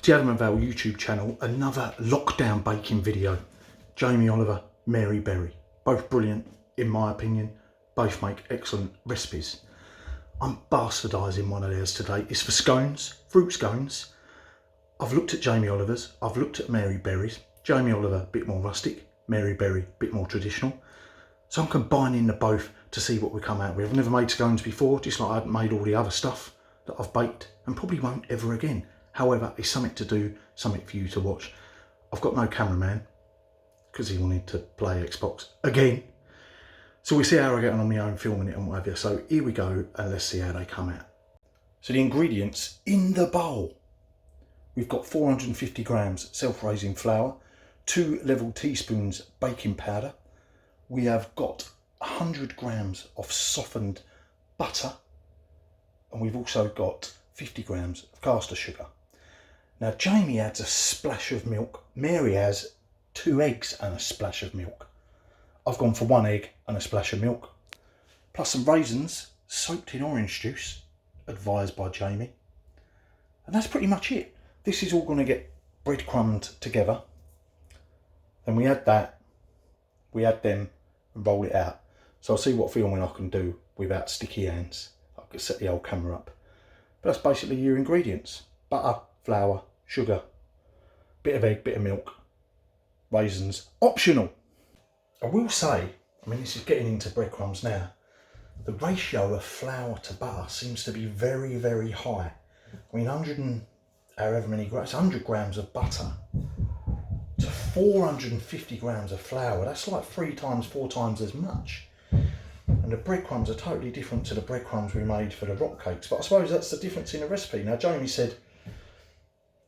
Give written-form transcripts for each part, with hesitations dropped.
the Adam and Val YouTube channel, another lockdown baking video. Jamie Oliver, Mary Berry, both brilliant in my opinion, both make excellent recipes. I'm bastardising one of theirs today. It's for scones, fruit scones. I've looked at Jamie Oliver's, I've looked at Mary Berry's. Jamie Oliver, a bit more rustic, Mary Berry, a bit more traditional. So I'm combining the both to see what we come out with. I've never made scones before, just like I haven't made all the other stuff that I've baked and probably won't ever again. However, it's something to do, something for you to watch. I've got no cameraman because he wanted to play Xbox again. So we'll see how I get on my own filming it and whatever. So here we go and let's see how they come out. So the ingredients in the bowl. We've got 450 grams self-raising flour, 2 level teaspoons baking powder. We have got 100 grams of softened butter. And we've also got 50 grams of caster sugar. Now Jamie adds a splash of milk. Mary has 2 eggs and a splash of milk. I've gone for 1 egg and a splash of milk. Plus some raisins soaked in orange juice, advised by Jamie. And that's pretty much it. This is all going to get breadcrumbed together. Then we add that, we add them and roll it out. So I'll see what filming I can do without sticky hands. I can set the old camera up. But that's basically your ingredients. Butter, flour, sugar, bit of egg, bit of milk, raisins, optional. I will say, I mean this is getting into breadcrumbs now, the ratio of flour to butter seems to be very, very high. I mean 100 and however many grams, 100 grams of butter to 450 grams of flour, that's like 3 times, 4 times as much. And the breadcrumbs are totally different to the breadcrumbs we made for the rock cakes. But I suppose that's the difference in the recipe. Now Jamie said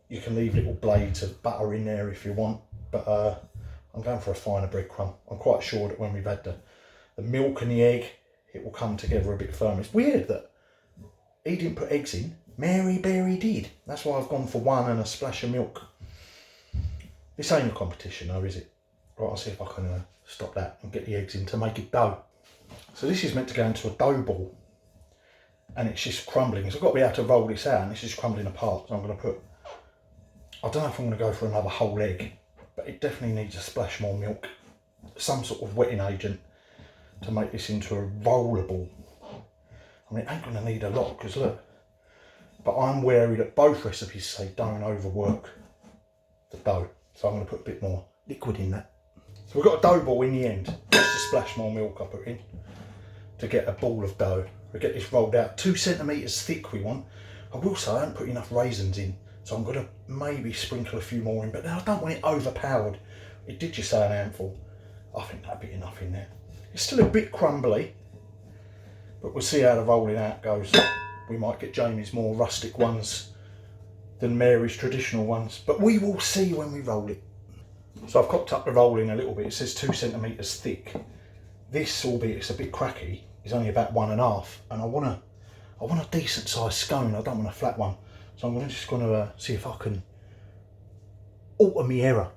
you can leave little blades of butter in there if you want, but I'm going for a finer breadcrumb. I'm quite sure that when we've had the milk and the egg, it will come together a bit firmer. It's weird that he didn't put eggs in, Mary Berry did. That's why I've gone for 1 and a splash of milk. This ain't a competition though, is it? Right, I'll see if I can stop that and get the eggs in to make it dough. So this is meant to go into a dough ball and it's just crumbling. So I've got to be able to roll this out and it's just crumbling apart. So I'm going to put, I don't know if I'm going to go for another whole egg, but it definitely needs a splash more milk. Some sort of wetting agent to make this into a rollable. I mean, it ain't going to need a lot because look, but I'm wary that both recipes say don't overwork the dough. So I'm going to put a bit more liquid in that. So we've got a dough ball in the end, just a splash more milk I put in to get a ball of dough. We get this rolled out 2 centimetres thick we want. I will say I haven't put enough raisins in, so I'm going to maybe sprinkle a few more in, but now I don't want it overpowered. It did just say an handful. I think that'd be enough in there. It's still a bit crumbly, but we'll see how the rolling out goes. We might get Jamie's more rustic ones than Mary's traditional ones, but we will see when we roll it. So I've cocked up the rolling a little bit. It says 2 centimetres thick. This, albeit it's a bit cracky, is only about 1.5, and I want a decent sized scone. I don't want a flat one, so I'm just going to see if I can alter my error.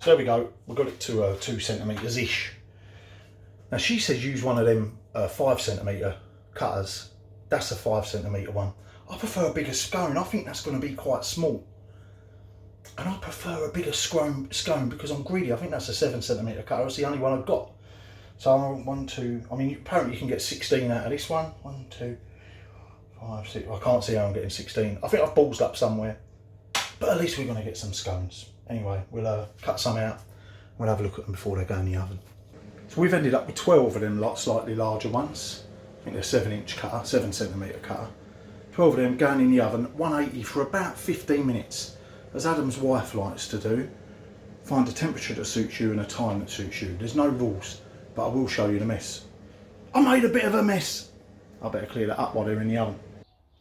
So there we go. We've got it to 2 centimetres ish. Now she says use one of them 5 centimetre cutters. That's a 5 centimetre one. I prefer a bigger scone. I think that's going to be quite small. And I prefer a bigger scone because I'm greedy. I think that's a 7 centimetre cutter. It's the only one I've got. So I want 1, 2, I mean apparently you can get 16 out of this one. 1, 2, 5, 6. I can't see how I'm getting 16. I think I've ballsed up somewhere. But at least we're going to get some scones. Anyway, we'll cut some out. We'll have a look at them before they go in the oven. So we've ended up with 12 of them slightly larger ones. I think they're 7-inch cutter, 7 centimetre cutter. 12 of them going in the oven, 180 for about 15 minutes. As Adam's wife likes to do, find a temperature that suits you and a time that suits you. There's no rules, but I will show you the mess. I made a bit of a mess. I better clear that up while they're in the oven.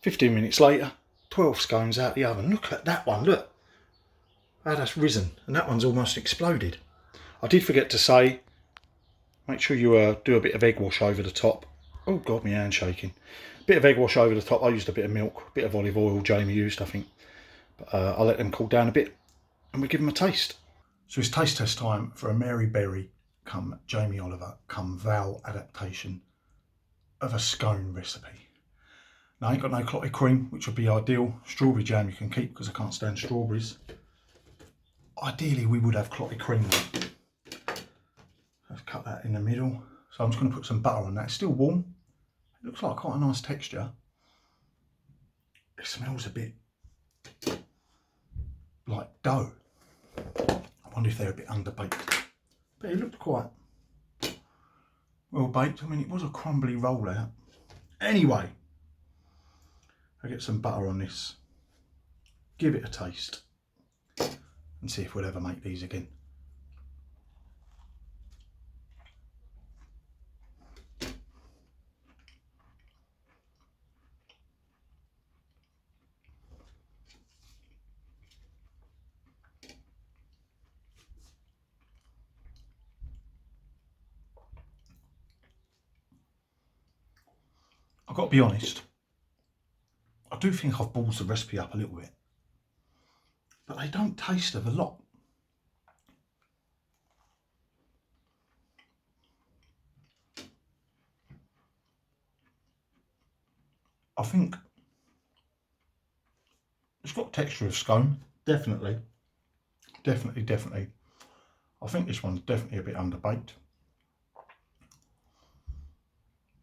15 minutes later, 12 scones out the oven. Look at that one, look. How that's risen, and that one's almost exploded. I did forget to say, make sure you do a bit of egg wash over the top. Oh God, my hand's shaking. Bit of egg wash over the top. I used a bit of milk, a bit of olive oil Jamie used, I think. But I'll let them cool down a bit and we give them a taste. So it's taste test time for a Mary Berry come Jamie Oliver come Val adaptation of a scone recipe. Now, I ain't got no clotted cream, which would be ideal. Strawberry jam you can keep because I can't stand strawberries. Ideally, we would have clotted cream. Let's cut that in the middle. So I'm just going to put some butter on that. It's still warm. It looks like quite a nice texture. It smells a bit like dough. I wonder if they're a bit underbaked. But it looked quite well baked. I mean, it was a crumbly rollout. Anyway, I get some butter on this. Give it a taste. And see if we'll ever make these again. I've got to be honest, I do think I've ballsed the recipe up a little bit, but they don't taste of a lot. I think it's got texture of scone, definitely. I think this one's definitely a bit underbaked,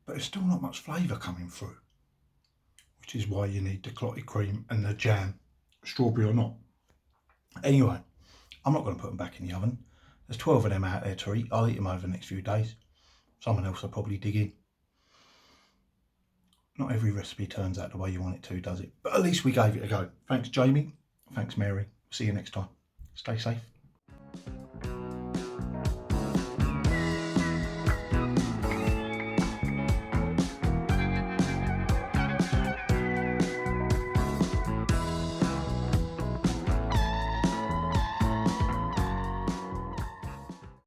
but there's still not much flavour coming through, which is why you need the clotted cream and the jam, strawberry or not. Anyway, I'm not going to put them back in the oven. There's 12 of them out there to eat. I'll eat them over the next few days. Someone else will probably dig in. Not every recipe turns out the way you want it to, does it? But at least we gave it a go. Thanks, Jamie. Thanks, Mary. See you next time. Stay safe.